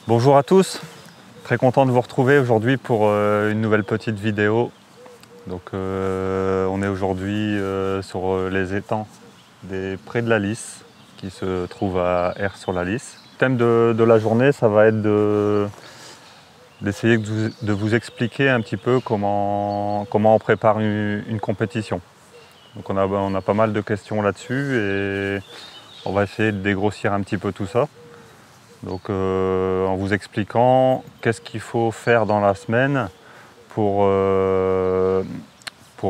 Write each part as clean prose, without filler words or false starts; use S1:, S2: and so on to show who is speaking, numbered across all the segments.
S1: Bonjour à tous, très content de vous retrouver aujourd'hui pour une nouvelle petite vidéo. Donc, on est aujourd'hui sur les étangs des Prés de la Lys qui se trouvent à Aire-sur-la-Lys. Le thème de la journée, ça va être d'essayer de vous expliquer un petit peu comment on prépare une compétition. Donc on a pas mal de questions là-dessus et on va essayer de dégrossir un petit peu tout ça. Donc en vous expliquant qu'est-ce qu'il faut faire dans la semaine pour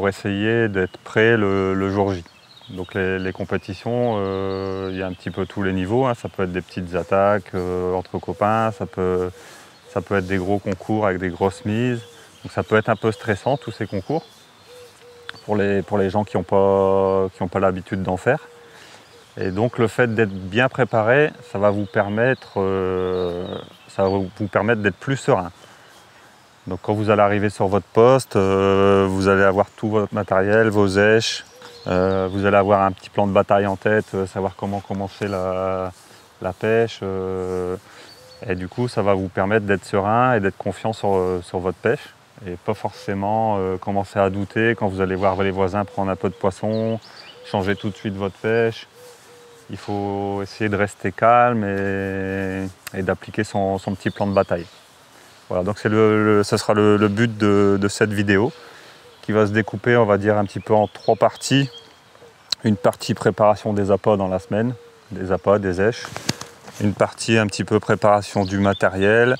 S1: essayer d'être prêt le jour J. Donc les compétitions, il y a un petit peu tous les niveaux, hein. Ça peut être des petites attaques entre copains, ça peut être des gros concours avec des grosses mises. Donc ça peut être un peu stressant tous ces concours pour les gens qui n'ont pas l'habitude d'en faire. Et donc le fait d'être bien préparé, ça va vous permettre d'être plus serein. Donc quand vous allez arriver sur votre poste, vous allez avoir tout votre matériel, vos èches, vous allez avoir un petit plan de bataille en tête, savoir comment commencer la pêche. Et du coup, ça va vous permettre d'être serein et d'être confiant sur votre pêche. Et pas forcément commencer à douter quand vous allez voir les voisins prendre un peu de poisson, changer tout de suite votre pêche. Il faut essayer de rester calme et d'appliquer son petit plan de bataille. Voilà, donc ce sera le but de cette vidéo qui va se découper, on va dire, un petit peu en 3 parties. Une partie préparation des appâts dans la semaine, des appâts, des èches. Une partie un petit peu préparation du matériel.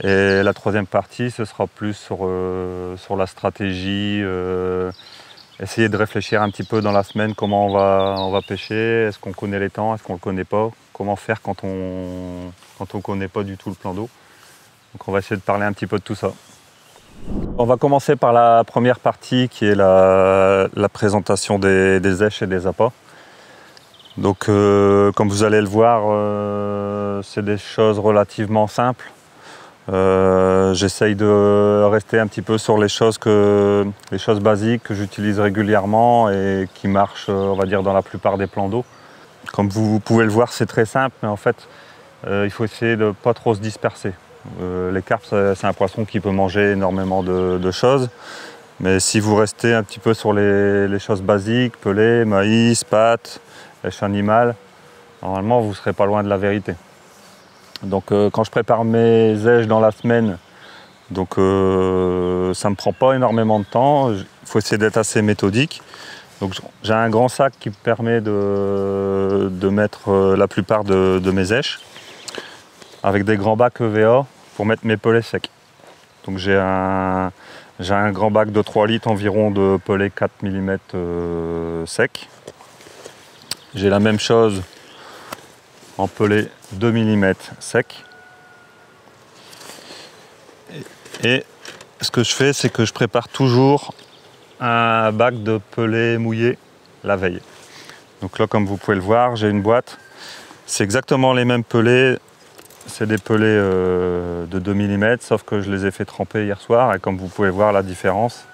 S1: Et la 3e partie, ce sera plus sur la stratégie, essayer de réfléchir un petit peu dans la semaine comment on va pêcher, est-ce qu'on connaît les temps, est-ce qu'on ne le connaît pas, comment faire quand on ne connaît pas du tout le plan d'eau. Donc on va essayer de parler un petit peu de tout ça. On va commencer par la première partie qui est la présentation des èches et des appâts. Donc comme vous allez le voir, c'est des choses relativement simples. J'essaye de rester un petit peu sur les choses basiques que j'utilise régulièrement et qui marchent, on va dire, dans la plupart des plans d'eau. Comme vous pouvez le voir, c'est très simple, mais en fait, il faut essayer de ne pas trop se disperser. Les carpes, c'est un poisson qui peut manger énormément de choses, mais si vous restez un petit peu sur les choses basiques, pelés, maïs, pâtes, pêche animale, normalement, vous ne serez pas loin de la vérité. Donc quand je prépare mes èches dans la semaine, donc ça ne me prend pas énormément de temps. Il faut essayer d'être assez méthodique. Donc j'ai un grand sac qui me permet de mettre la plupart de mes èches, avec des grands bacs EVA pour mettre mes pelets secs. Donc j'ai un grand bac de 3 litres environ de pelets 4 mm secs. J'ai la même chose en pellet 2 mm sec. Et ce que je fais, c'est que je prépare toujours un bac de pellet mouillé la veille. Donc là, comme vous pouvez le voir, j'ai une boîte. C'est exactement les mêmes pelets. C'est des pelets de 2 mm, sauf que je les ai fait tremper hier soir. Et comme vous pouvez voir la différence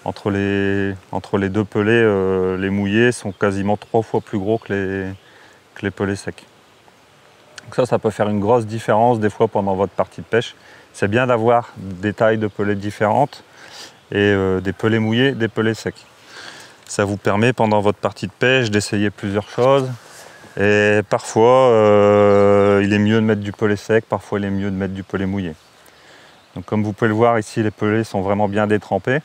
S1: entre les 2 pelets, les mouillés sont quasiment 3 fois plus gros que les pelets secs. Donc ça peut faire une grosse différence des fois pendant votre partie de pêche. C'est bien d'avoir des tailles de pelets différentes et des pelets mouillés, des pelets secs. Ça vous permet pendant votre partie de pêche d'essayer plusieurs choses. Et parfois, il est mieux de mettre du pellet sec, parfois il est mieux de mettre du pellet mouillé. Donc comme vous pouvez le voir ici, les pelets sont vraiment bien détrempés.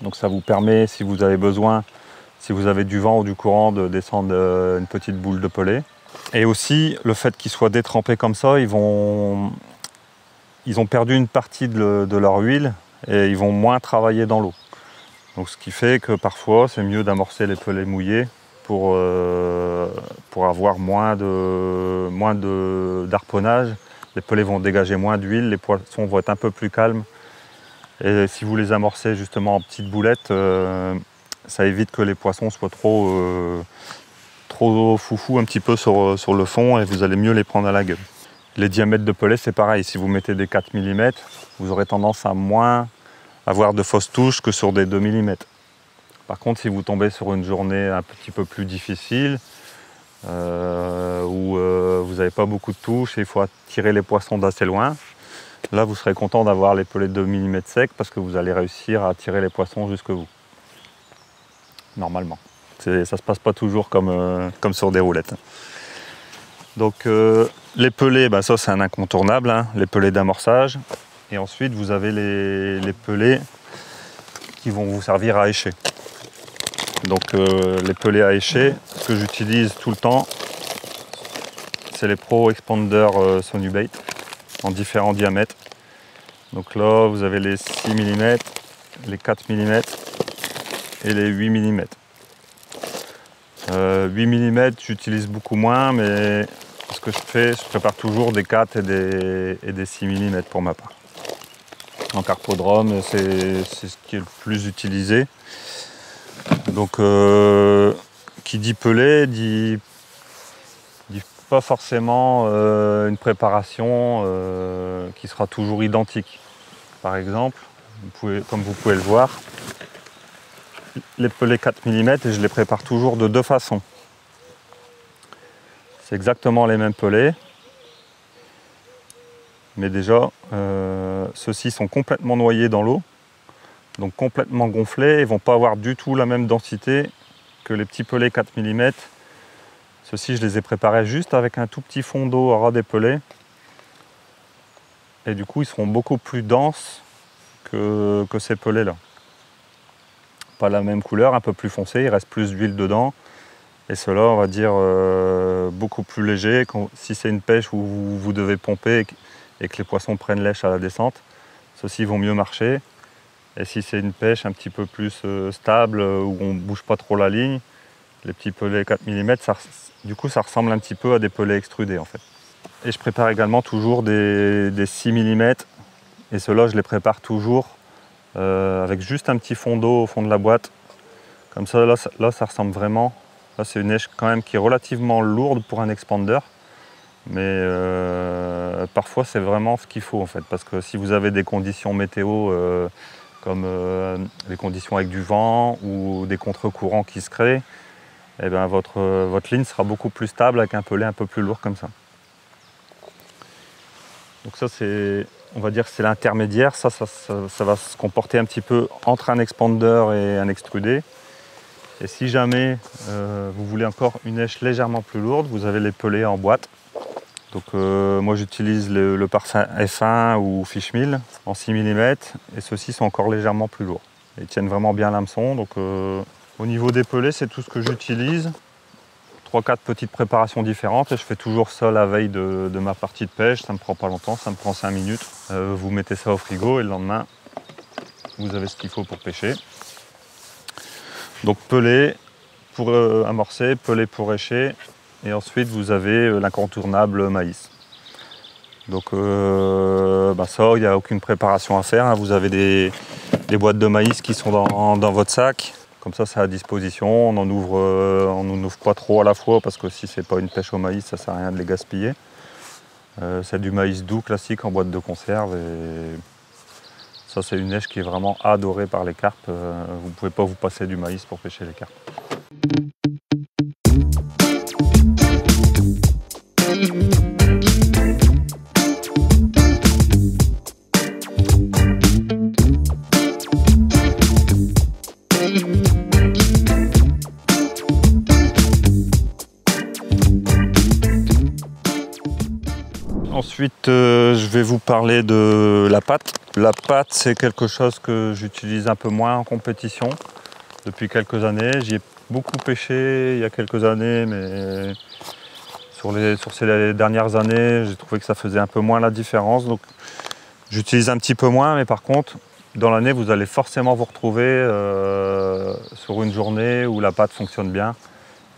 S1: Donc ça vous permet, si vous avez besoin, si vous avez du vent ou du courant, de descendre une petite boule de pellet. Et aussi, le fait qu'ils soient détrempés comme ça, ils ont perdu une partie de leur huile et ils vont moins travailler dans l'eau. Donc ce qui fait que parfois, c'est mieux d'amorcer les pelets mouillés pour avoir moins d'harponnage. Les pelets vont dégager moins d'huile, les poissons vont être un peu plus calmes. Et si vous les amorcez justement en petites boulettes, ça évite que les poissons soient trop foufou un petit peu sur le fond et vous allez mieux les prendre à la gueule. Les diamètres de pellet, c'est pareil. Si vous mettez des 4 mm, vous aurez tendance à moins avoir de fausses touches que sur des 2 mm. Par contre, si vous tombez sur une journée un petit peu plus difficile, où vous n'avez pas beaucoup de touches et il faut attirer les poissons d'assez loin. Là, vous serez content d'avoir les pelets de 2 mm sec parce que vous allez réussir à attirer les poissons jusque vous. Normalement. Ça ne se passe pas toujours comme sur des roulettes. Donc les pelets, ça c'est un incontournable, hein, les pelets d'amorçage. Et ensuite, vous avez les pelets qui vont vous servir à écher. Donc les pelets à écher que j'utilise tout le temps, c'est les Pro Expander Sonubait en différents diamètres. Donc là, vous avez les 6 mm, les 4 mm et les 8 mm. 8 mm, j'utilise beaucoup moins, mais ce que je fais, je prépare toujours des 4 et des 6 mm pour ma part. En carpodrome, c'est ce qui est le plus utilisé. Donc, qui dit pelé, dit pas forcément une préparation qui sera toujours identique. Par exemple, comme vous pouvez le voir, les pelés 4 mm, je les prépare toujours de deux façons. C'est exactement les mêmes pelés, mais déjà, ceux-ci sont complètement noyés dans l'eau, donc complètement gonflés, et ne vont pas avoir du tout la même densité que les petits pelés 4 mm. Ceux-ci, je les ai préparés juste avec un tout petit fond d'eau à ras des pelés, et du coup, ils seront beaucoup plus denses que ces pelés-là. Pas la même couleur, un peu plus foncé, il reste plus d'huile dedans. Et ceux-là, on va dire, beaucoup plus légers. Si c'est une pêche où vous devez pomper et que les poissons prennent lèche à la descente, ceux-ci vont mieux marcher. Et si c'est une pêche un petit peu plus stable, où on ne bouge pas trop la ligne, les petits pelets 4 mm, du coup, ça ressemble un petit peu à des pelets extrudés en fait. Et je prépare également toujours des 6 mm. Et ceux-là, je les prépare toujours avec juste un petit fond d'eau au fond de la boîte. Comme ça, là, ça ressemble vraiment. Là, c'est une neige quand même qui est relativement lourde pour un expander. Mais parfois, c'est vraiment ce qu'il faut en fait. Parce que si vous avez des conditions météo comme les conditions avec du vent ou des contre-courants qui se créent, eh bien, votre ligne sera beaucoup plus stable avec un pelet un peu plus lourd comme ça. Donc ça, on va dire c'est l'intermédiaire. Ça va se comporter un petit peu entre un expander et un extrudé. Et si jamais vous voulez encore une neige légèrement plus lourde, vous avez les pelets en boîte. Donc moi j'utilise le Parfum F1 ou Fishmeal en 6 mm et ceux-ci sont encore légèrement plus lourds. Ils tiennent vraiment bien l'hameçon. Donc au niveau des pelets, c'est tout ce que j'utilise. 3-4 petites préparations différentes et je fais toujours ça la veille de ma partie de pêche. Ça ne me prend pas longtemps, ça me prend 5 minutes. Vous mettez ça au frigo et le lendemain, vous avez ce qu'il faut pour pêcher. Donc pelé pour amorcer, pelé pour écher et ensuite vous avez l'incontournable maïs. Donc ça, il n'y a aucune préparation à faire, hein. Vous avez des boîtes de maïs qui sont dans votre sac. Comme ça, c'est à disposition. On n'en ouvre pas trop à la fois parce que si c'est pas une pêche au maïs, ça sert à rien de les gaspiller. C'est du maïs doux classique en boîte de conserve. Et ça, c'est une neige qui est vraiment adorée par les carpes. Vous ne pouvez pas vous passer du maïs pour pêcher les carpes. Ensuite, je vais vous parler de la pâte. La pâte, c'est quelque chose que j'utilise un peu moins en compétition depuis quelques années. J'y ai beaucoup pêché il y a quelques années, mais sur ces dernières années, j'ai trouvé que ça faisait un peu moins la différence. Donc, j'utilise un petit peu moins, mais par contre, dans l'année, vous allez forcément vous retrouver sur une journée où la pâte fonctionne bien.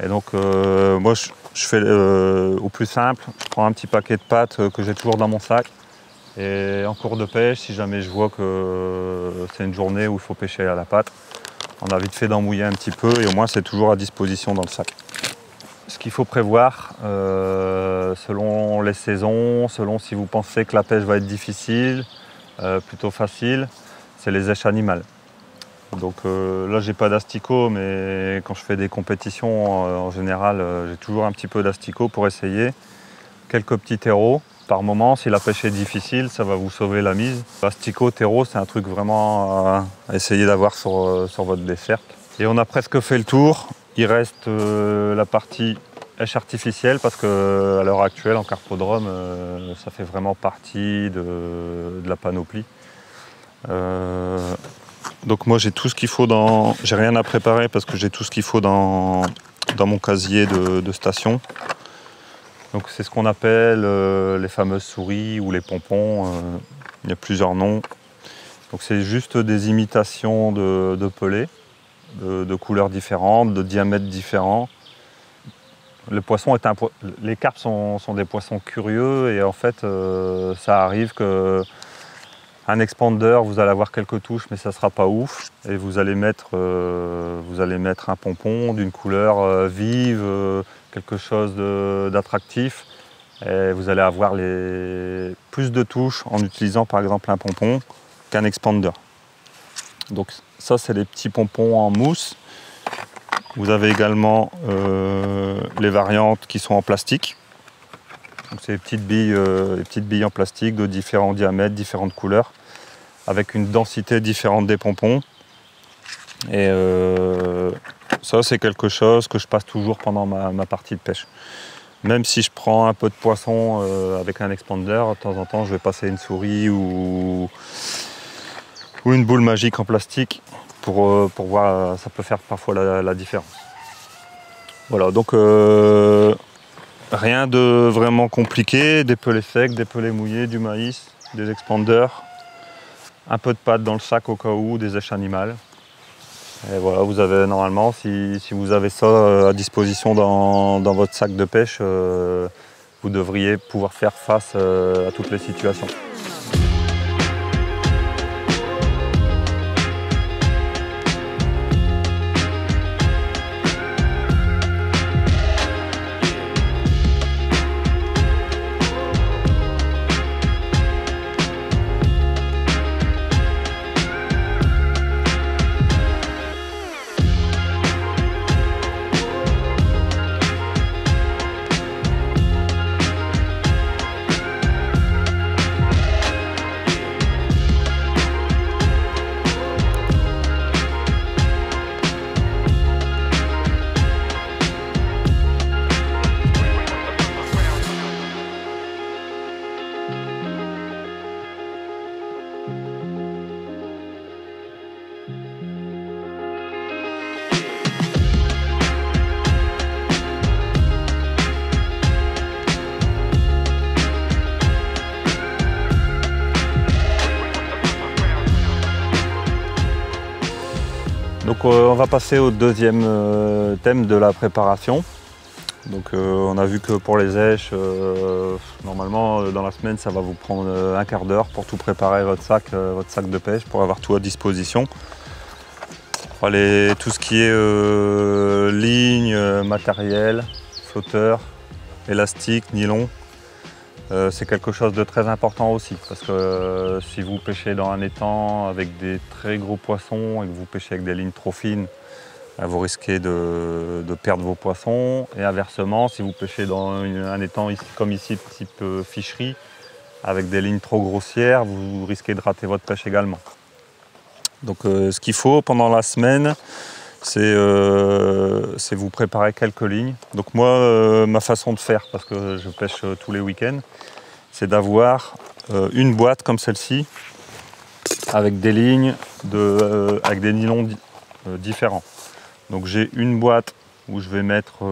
S1: Et donc, moi, je fais au plus simple. Je prends un petit paquet de pâtes que j'ai toujours dans mon sac. Et en cours de pêche, si jamais je vois que c'est une journée où il faut pêcher à la pâte, on a vite fait d'en mouiller un petit peu et au moins c'est toujours à disposition dans le sac. Ce qu'il faut prévoir, selon les saisons, selon si vous pensez que la pêche va être difficile, plutôt facile, c'est les éches animales. Donc là, j'ai pas d'asticot, mais quand je fais des compétitions, en général, j'ai toujours un petit peu d'asticot pour essayer. Quelques petits terreaux par moment. Si la pêche est difficile, ça va vous sauver la mise. Asticot, terreau, c'est un truc vraiment à essayer d'avoir sur votre desserte. Et on a presque fait le tour. Il reste la partie pêche artificielle parce qu'à l'heure actuelle, en carpodrome, ça fait vraiment partie de la panoplie. Donc moi j'ai tout ce qu'il faut dans... J'ai rien à préparer parce que j'ai tout ce qu'il faut dans mon casier de station. Donc c'est ce qu'on appelle les fameuses souris ou les pompons. Il y a plusieurs noms. Donc c'est juste des imitations de pelés, de couleurs différentes, de diamètres différents. Les carpes sont des poissons curieux et en fait ça arrive que un expander, vous allez avoir quelques touches, mais ça ne sera pas ouf. Et vous allez mettre un pompon d'une couleur vive, quelque chose d'attractif. Et vous allez avoir plus de touches en utilisant par exemple un pompon qu'un expander. Donc ça, c'est les petits pompons en mousse. Vous avez également les variantes qui sont en plastique. C'est des petites billes en plastique de différents diamètres, différentes couleurs, avec une densité différente des pompons. Et ça, c'est quelque chose que je passe toujours pendant ma partie de pêche. Même si je prends un peu de poisson avec un expander, de temps en temps, je vais passer une souris ou une boule magique en plastique pour voir, ça peut faire parfois la différence. Voilà, donc rien de vraiment compliqué, des pelets secs, des pelets mouillés, du maïs, des expanders, un peu de pâte dans le sac au cas où, des èches animales. Et voilà, vous avez normalement, si vous avez ça à disposition dans votre sac de pêche, vous devriez pouvoir faire face à toutes les situations. Donc on va passer au deuxième thème de la préparation. Donc on a vu que pour les èches, normalement dans la semaine ça va vous prendre un quart d'heure pour tout préparer votre sac de pêche, pour avoir tout à disposition. Tout ce qui est ligne, matériel, flotteur, élastique, nylon, c'est quelque chose de très important aussi, parce que si vous pêchez dans un étang avec des très gros poissons et que vous pêchez avec des lignes trop fines, vous risquez de perdre vos poissons. Et inversement, si vous pêchez dans un étang comme ici, type ficherie, avec des lignes trop grossières, vous risquez de rater votre pêche également. Donc ce qu'il faut pendant la semaine, c'est vous préparer quelques lignes. Donc moi, ma façon de faire, parce que je pêche tous les week-ends, c'est d'avoir une boîte comme celle-ci, avec des lignes, avec des nylons différents. Donc j'ai une boîte où je vais mettre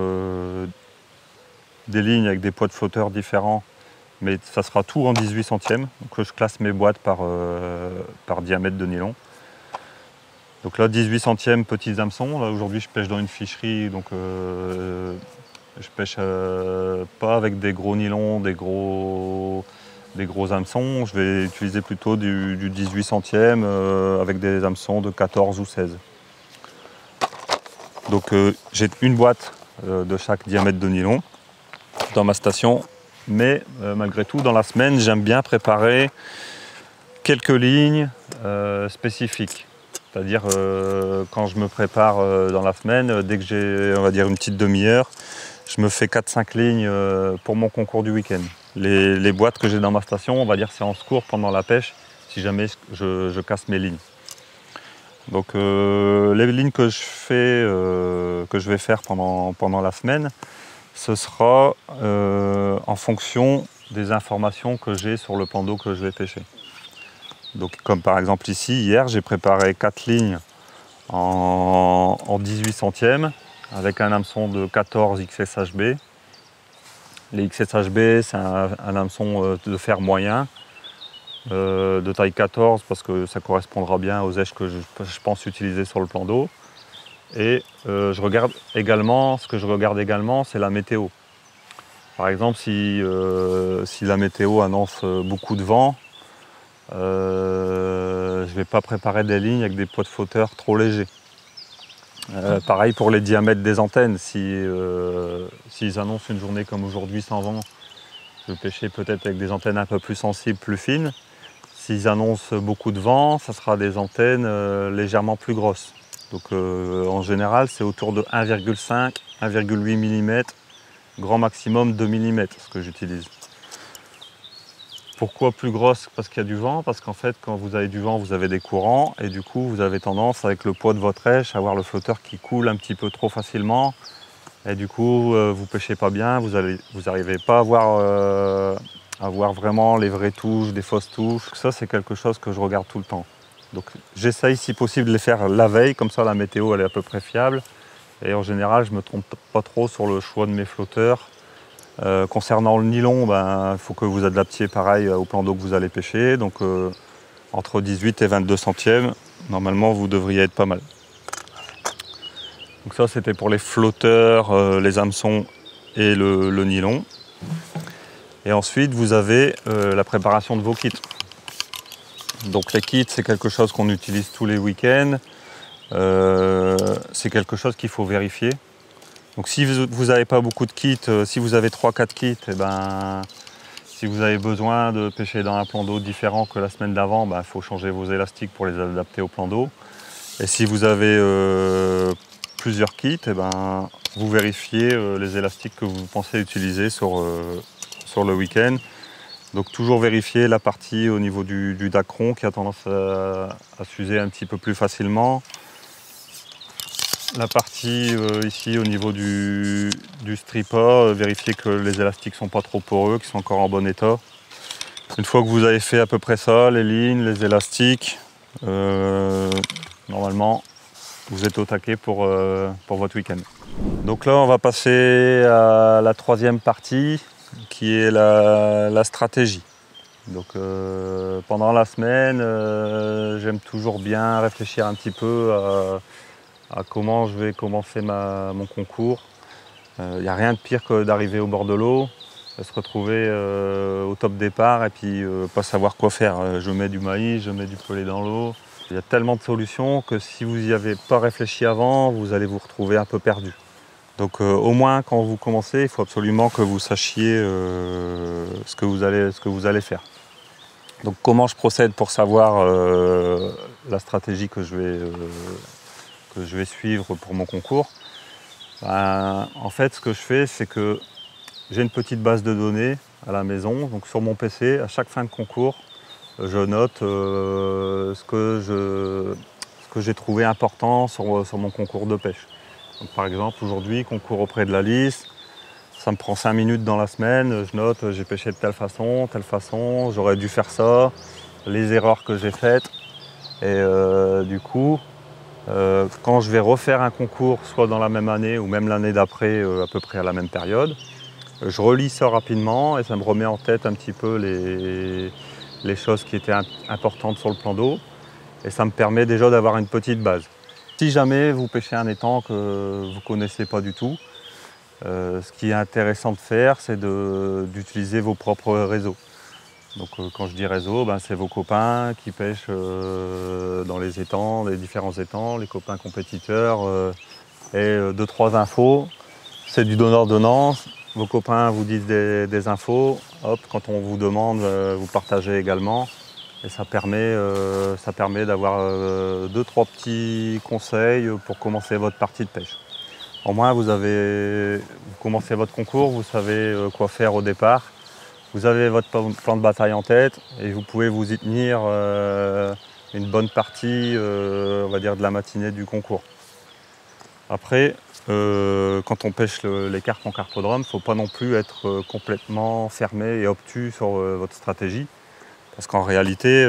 S1: des lignes avec des poids de flotteurs différents, mais ça sera tout en 18 centièmes. Donc je classe mes boîtes par diamètre de nylon. Donc là, 18 centièmes petits hameçons. Là aujourd'hui, je pêche dans une ficherie, donc je pêche pas avec des gros nylons, des gros hameçons. Je vais utiliser plutôt du 18 centièmes avec des hameçons de 14 ou 16. Donc j'ai une boîte de chaque diamètre de nylon dans ma station, mais malgré tout, dans la semaine, j'aime bien préparer quelques lignes spécifiques. C'est-à-dire quand je me prépare dans la semaine, dès que j'ai, on va dire, une petite demi-heure, je me fais 4-5 lignes pour mon concours du week-end. Les boîtes que j'ai dans ma station, on va dire c'est en secours pendant la pêche, si jamais je casse mes lignes. Donc les lignes que je vais faire pendant la semaine, ce sera en fonction des informations que j'ai sur le plan d'eau que je vais pêcher. Donc comme par exemple ici, hier j'ai préparé 4 lignes en 18 centièmes avec un hameçon de 14 XSHB. Les XSHB, c'est un hameçon de fer moyen, de taille 14 parce que ça correspondra bien aux éches que je pense utiliser sur le plan d'eau. Et ce que je regarde également, c'est la météo. Par exemple, si la météo annonce beaucoup de vent, je ne vais pas préparer des lignes avec des poids de flotteur trop légers. Pareil pour les diamètres des antennes. S'ils annoncent une journée comme aujourd'hui sans vent, je vais pêcher peut-être avec des antennes un peu plus sensibles, plus fines. S'ils annoncent beaucoup de vent, ça sera des antennes légèrement plus grosses. Donc en général, c'est autour de 1,5, 1,8 mm, grand maximum 2 mm ce que j'utilise. Pourquoi plus grosse? Parce qu'il y a du vent, parce qu'en fait quand vous avez du vent, vous avez des courants et du coup vous avez tendance avec le poids de votre éche à avoir le flotteur qui coule un petit peu trop facilement et du coup vous pêchez pas bien, vous n'arrivez pas à voir vraiment les vraies touches, des fausses touches. Ça c'est quelque chose que je regarde tout le temps. Donc j'essaye si possible de les faire la veille, comme ça la météo elle est à peu près fiable et en général je ne me trompe pas trop sur le choix de mes flotteurs. Concernant le nylon, il faut que vous adaptiez pareil au plan d'eau que vous allez pêcher. Donc entre 18 et 22 centièmes, normalement vous devriez être pas mal. Donc ça c'était pour les flotteurs, les hameçons et le nylon. Et ensuite vous avez la préparation de vos kits. Donc les kits c'est quelque chose qu'on utilise tous les week-ends. C'est quelque chose qu'il faut vérifier. Donc si vous n'avez pas beaucoup de kits, si vous avez 3-4 kits, si vous avez besoin de pêcher dans un plan d'eau différent que la semaine d'avant, il faut changer vos élastiques pour les adapter au plan d'eau. Et si vous avez plusieurs kits, vous vérifiez les élastiques que vous pensez utiliser sur le week-end. Donc toujours vérifier la partie au niveau du dacron qui a tendance à s'user un petit peu plus facilement. La partie ici au niveau du stripper, vérifier que les élastiques ne sont pas trop poreux, qu'ils sont encore en bon état. Une fois que vous avez fait à peu près ça, les lignes, les élastiques, normalement vous êtes au taquet pour votre week-end. Donc là on va passer à la troisième partie qui est la stratégie. Donc pendant la semaine, j'aime toujours bien réfléchir un petit peu à comment je vais commencer mon concours. Il n'y a rien de pire que d'arriver au bord de l'eau, se retrouver au top départ et puis pas savoir quoi faire. Je mets du maïs, je mets du pelé dans l'eau. Il y a tellement de solutions que si vous n'y avez pas réfléchi avant, vous allez vous retrouver un peu perdu. Donc au moins quand vous commencez, il faut absolument que vous sachiez ce que vous allez faire. Donc comment je procède pour savoir la stratégie que je vais suivre pour mon concours? En fait, ce que je fais, c'est que j'ai une petite base de données à la maison. Donc sur mon PC, à chaque fin de concours, je note ce que j'ai trouvé important sur mon concours de pêche. Donc, par exemple, aujourd'hui, concours auprès de la Lys, ça me prend 5 minutes dans la semaine. Je note, j'ai pêché de telle façon, j'aurais dû faire ça, les erreurs que j'ai faites. Et du coup, quand je vais refaire un concours, soit dans la même année ou même l'année d'après, à peu près à la même période, je relis ça rapidement et ça me remet en tête un petit peu les choses qui étaient importantes sur le plan d'eau. Et ça me permet déjà d'avoir une petite base. Si jamais vous pêchez un étang que vous ne connaissez pas du tout, ce qui est intéressant de faire, c'est d'utiliser vos propres réseaux. Donc quand je dis réseau, c'est vos copains qui pêchent dans les étangs, les différents étangs, les copains compétiteurs et 2-3 infos. C'est du donnant-donnant. Vos copains vous disent des infos. Hop, quand on vous demande, vous partagez également. Et ça permet d'avoir 2-3 petits conseils pour commencer votre partie de pêche. Au moins vous commencez votre concours, vous savez quoi faire au départ. Vous avez votre plan de bataille en tête et vous pouvez vous y tenir une bonne partie, on va dire, de la matinée du concours. Après, quand on pêche les carpes en carpodrome, il ne faut pas non plus être complètement fermé et obtus sur votre stratégie. Parce qu'en réalité,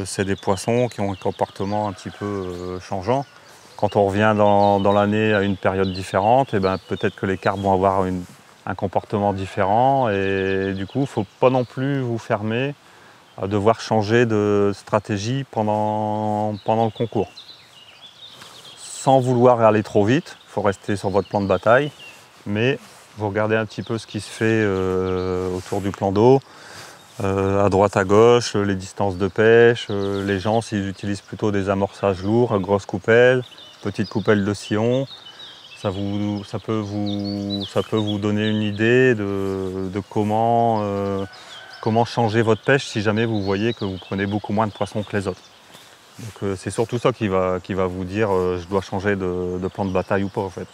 S1: c'est des poissons qui ont un comportement un petit peu changeant. Quand on revient dans l'année à une période différente, et ben, peut-être que les carpes vont avoir un comportement différent. Et du coup, il ne faut pas non plus vous fermer à devoir changer de stratégie pendant le concours. Sans vouloir aller trop vite, il faut rester sur votre plan de bataille, mais vous regardez un petit peu ce qui se fait autour du plan d'eau, à droite à gauche, les distances de pêche, les gens s'ils utilisent plutôt des amorçages lourds, grosses coupelles, petites coupelles de sillon. Ça peut vous donner une idée de comment changer votre pêche si jamais vous voyez que vous prenez beaucoup moins de poissons que les autres. Donc c'est surtout ça qui va vous dire je dois changer de plan de bataille ou pas en fait.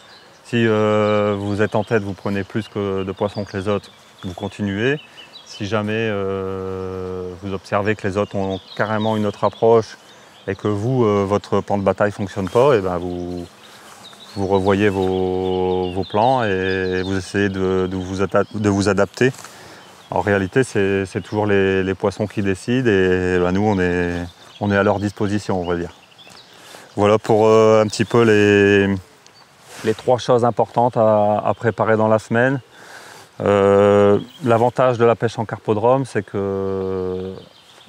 S1: Si vous êtes en tête, vous prenez plus de poissons que les autres, vous continuez. Si jamais vous observez que les autres ont carrément une autre approche et que vous, votre plan de bataille ne fonctionne pas, et ben vous revoyez vos plans et vous essayez de vous adapter. En réalité, c'est toujours les poissons qui décident et ben, nous, on est à leur disposition, on va dire. Voilà pour un petit peu les 3 choses importantes à préparer dans la semaine. L'avantage de la pêche en carpodrome, c'est qu'il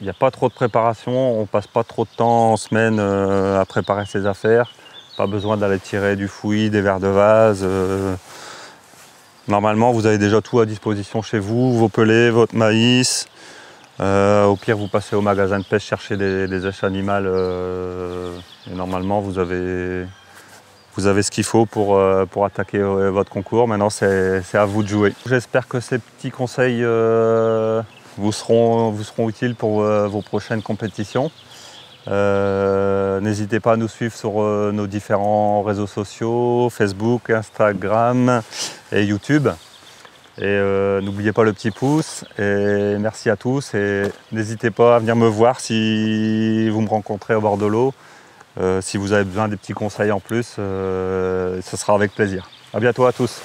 S1: n'y a pas trop de préparation, on ne passe pas trop de temps en semaine à préparer ses affaires. Pas besoin d'aller tirer du fouillis, des vers de vase. Normalement, vous avez déjà tout à disposition chez vous, vos pelets, votre maïs. Au pire, vous passez au magasin de pêche chercher des éches animales. Et normalement, vous avez ce qu'il faut pour attaquer votre concours. Maintenant, c'est à vous de jouer. J'espère que ces petits conseils vous seront utiles pour vos prochaines compétitions. N'hésitez pas à nous suivre sur nos différents réseaux sociaux, Facebook, Instagram et YouTube. Et n'oubliez pas le petit pouce. Et merci à tous. Et n'hésitez pas à venir me voir si vous me rencontrez au bord de l'eau. Si vous avez besoin des petits conseils en plus, ce sera avec plaisir. À bientôt à tous.